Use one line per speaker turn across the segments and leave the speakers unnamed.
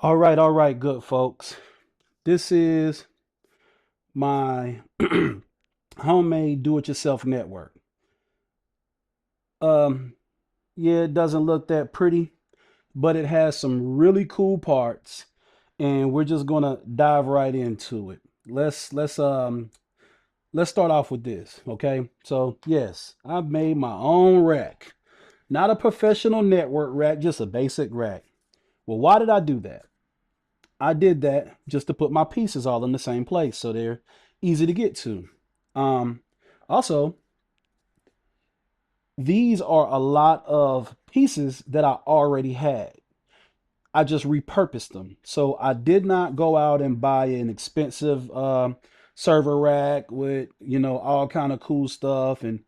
All right, good folks. This is my homemade do-it-yourself network. Um, yeah, it doesn't look that pretty, but it has some really cool parts, and we're just gonna dive right into it. Let's start off with this, okay? So yes, I've made my own rack, not a professional network rack, just a basic rack. Well, why did I do that? I did that just to put my pieces all in the same place so they're easy to get to. Um, Also, these are a lot of pieces that I already had. I just repurposed them. So I did not go out and buy an expensive server rack with, all kind of cool stuff and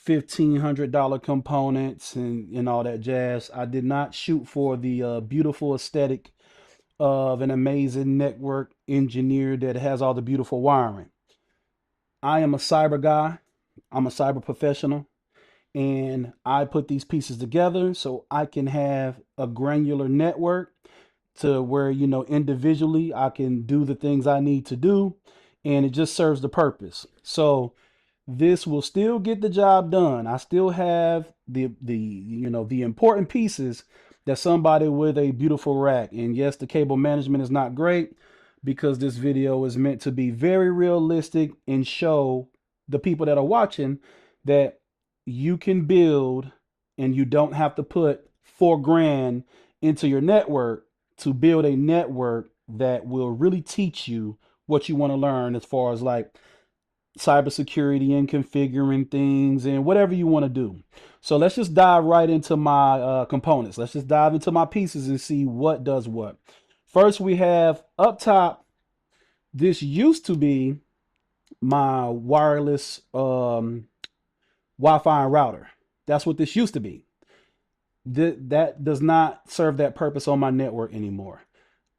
$1,500 components and all that jazz. I did not shoot for the beautiful aesthetic of an amazing network engineer that has all the beautiful wiring. I am a cyber guy. I'm a cyber professional, and I put these pieces together so I can have a granular network to where, individually I can do the things I need to do, and it just serves the purpose. So this will still get the job done. I still have the important pieces that somebody with a beautiful rack. And yes, the cable management is not great because this video is meant to be very realistic and show the people that are watching that you can build and you don't have to put 4 grand into your network to build a network that will really teach you what you want to learn as far as like cybersecurity and configuring things and whatever you want to do. So let's just dive right into my components. Let's just dive into my pieces and see what does what. First, we have up top, this used to be my wireless Wi-Fi and router. That's what this used to be. That does not serve that purpose on my network anymore.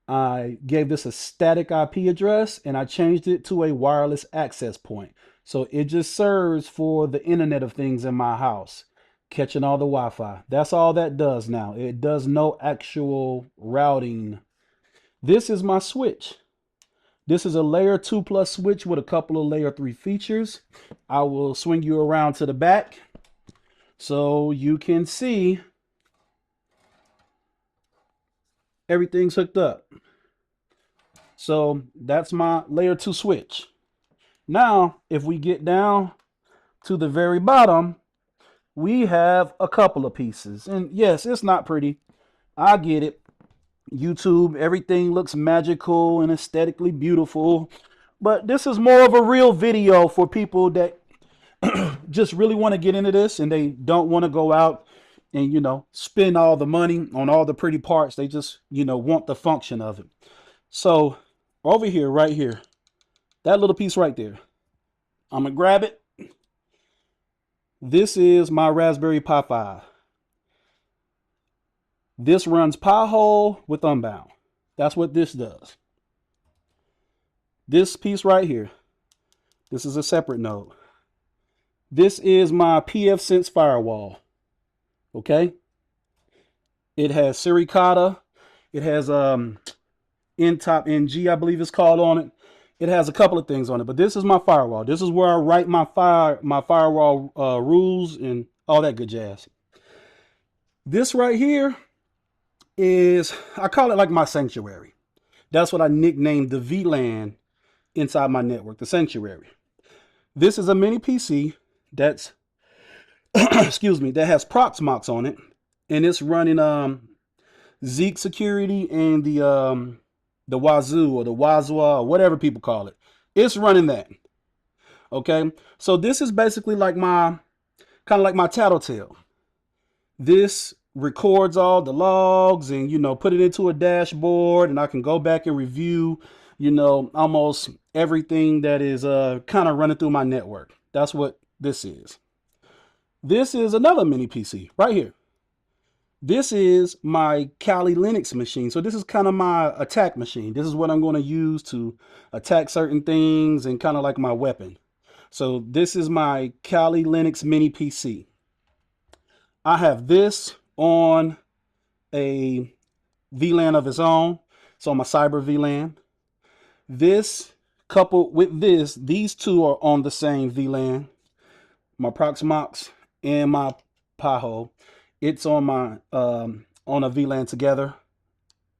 I gave this a static IP address and I changed it to a wireless access point. So it just serves for the Internet of Things in my house, catching all the Wi-Fi. That's all that does now. It does no actual routing. This is my switch. This is a layer 2 plus switch with a couple of layer 3 features. I will swing you around to the back so you can see everything's hooked up. So that's my layer 2 switch. Now, if we get down to the very bottom, we have a couple of pieces. And yes, it's not pretty. I get it. YouTube, everything looks magical and aesthetically beautiful. But this is more of a real video for people that just really want to get into this and they don't want to go out and, spend all the money on all the pretty parts. They just, want the function of it. So over here, right here, that little piece right there, I'm going to grab it. This is my Raspberry Pi 5. This runs Pi-hole with Unbound. That's what this does. This piece right here, this is a separate node. This is my pfSense firewall. Okay? It has Suricata. It has NTOP NG, I believe it's called on it. It has a couple of things on it, but this is my firewall. This is where I write my firewall rules and all that good jazz. This right here is, I call it like my sanctuary. That's what I nicknamed the VLAN inside my network, the sanctuary. This is a mini PC that's, excuse me, that has Proxmox on it, and it's running Zeek security and the Wazuh or the Wazuh or whatever people call it. It's running that. Okay, so this is basically like my kind of like my tattletale. This records all the logs and put it into a dashboard, and I can go back and review almost everything that is kind of running through my network. That's what this is. This is another mini PC right here. This is my Kali Linux machine. So this is kind of my attack machine. This is what I'm going to use to attack certain things and kind of like my weapon. So this is my Kali Linux mini PC. I have this on a VLAN of its own. So my cyber VLAN. This coupled with this, these two are on the same VLAN. My Proxmox and my Pi-hole, it's on my on a VLAN together.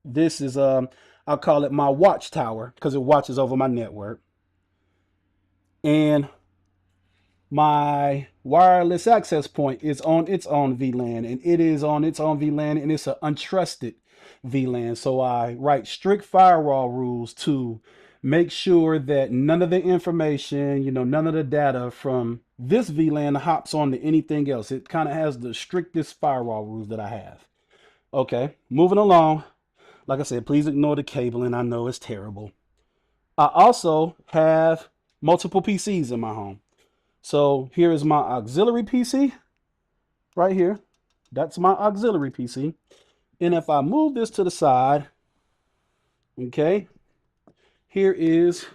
This is I'll call it my watchtower because it watches over my network. And my wireless access point is on its own VLAN, and it is on its own VLAN, and it's an untrusted VLAN. So I write strict firewall rules to make sure that none of the information, none of the data from this VLAN hops on to anything else. It kind of has the strictest firewall rules that I have. Okay, moving along. Like I said, please ignore the cabling. I know it's terrible. I also have multiple PCs in my home. So here is my auxiliary PC right here. That's my auxiliary PC. And if I move this to the side, okay, here is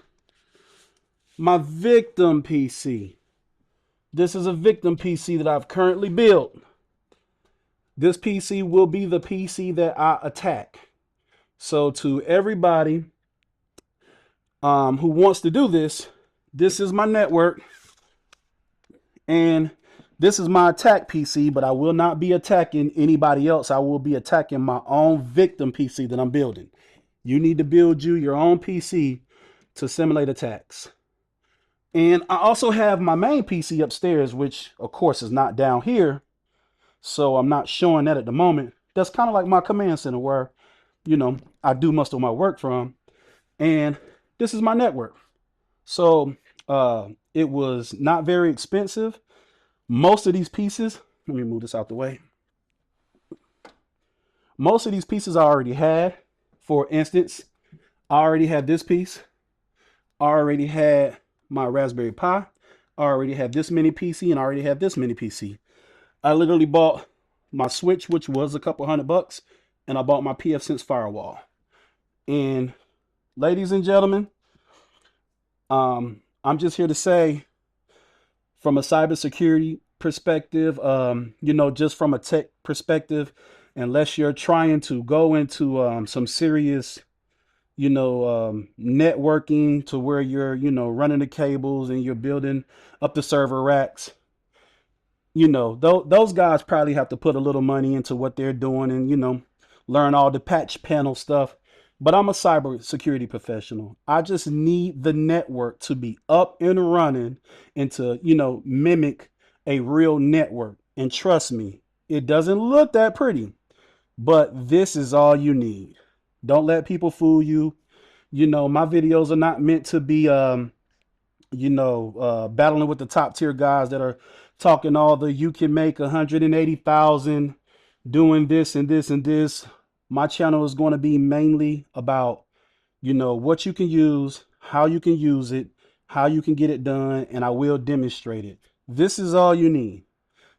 my victim PC. This is a victim PC that I've currently built. This PC will be the PC that I attack. So to everybody who wants to do this, this is my network. And this is my attack PC, but I will not be attacking anybody else. I will be attacking my own victim PC that I'm building. You need to build your own PC to simulate attacks. And I also have my main PC upstairs, which of course is not down here. So I'm not showing that at the moment. That's kind of like my command center where, I do most of my work from. And this is my network. So it was not very expensive. Most of these pieces, let me move this out the way. Most of these pieces I already had. For instance, I already had this piece. I already had my Raspberry Pi. I already had this mini PC, and I already had this mini PC. I literally bought my switch, which was a couple $100, and I bought my pfSense firewall. And ladies and gentlemen, I'm just here to say, from a cybersecurity perspective, just from a tech perspective, unless you're trying to go into some serious, networking to where you're, running the cables and you're building up the server racks, those guys probably have to put a little money into what they're doing and, learn all the patch panel stuff. But I'm a cybersecurity professional. I just need the network to be up and running and to, mimic a real network. And trust me, it doesn't look that pretty, but this is all you need. Don't let people fool you. My videos are not meant to be, battling with the top tier guys that are talking all the you can make 180,000 doing this and this and this. My channel is going to be mainly about, what you can use, how you can use it, how you can get it done, and I will demonstrate it. This is all you need.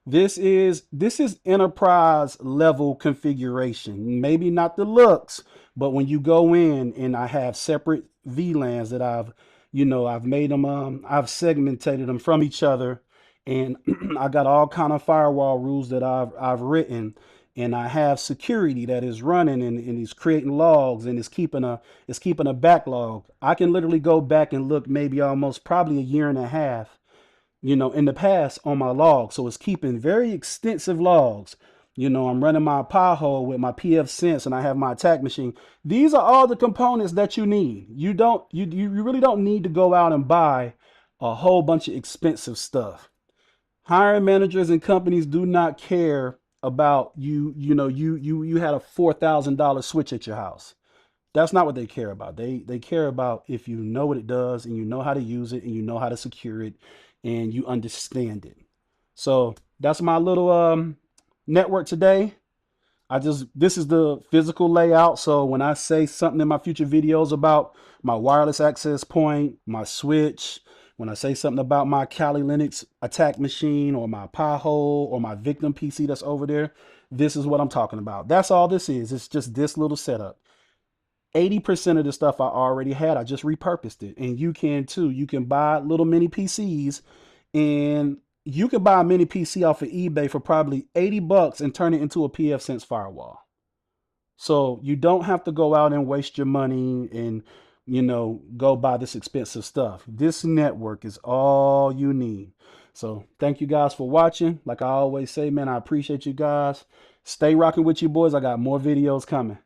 This is enterprise level configuration. Maybe not the looks, but when you go in and I have separate VLANs that I've made them, I've segmented them from each other, and I got all kind of firewall rules that I've written. And I have security that is running and is creating logs and is keeping a backlog. I can literally go back and look maybe almost probably a year and a half, in the past on my logs. So it's keeping very extensive logs. I'm running my Pi-hole with my pfSense and I have my attack machine. These are all the components that you need. You really don't need to go out and buy a whole bunch of expensive stuff. Hiring managers and companies do not care about you had a $4,000 switch at your house. That's not what they care about. They care about if you know what it does and you know how to use it and you know how to secure it and you understand it. So that's my little network today. This is the physical layout. So when I say something in my future videos about my wireless access point, my switch, when I say something about my Kali Linux attack machine or my Pi-hole or my victim PC that's over there, this is what I'm talking about. That's all this is. It's just this little setup. 80% of the stuff I already had, I just repurposed it. And you can too. You can buy little mini PCs and you can buy a mini PC off of eBay for probably $80 and turn it into a pfSense firewall. So you don't have to go out and waste your money and, go buy this expensive stuff. This network is all you need. So thank you guys for watching. Like I always say, man, I appreciate you guys. Stay rocking with you boys. I got more videos coming.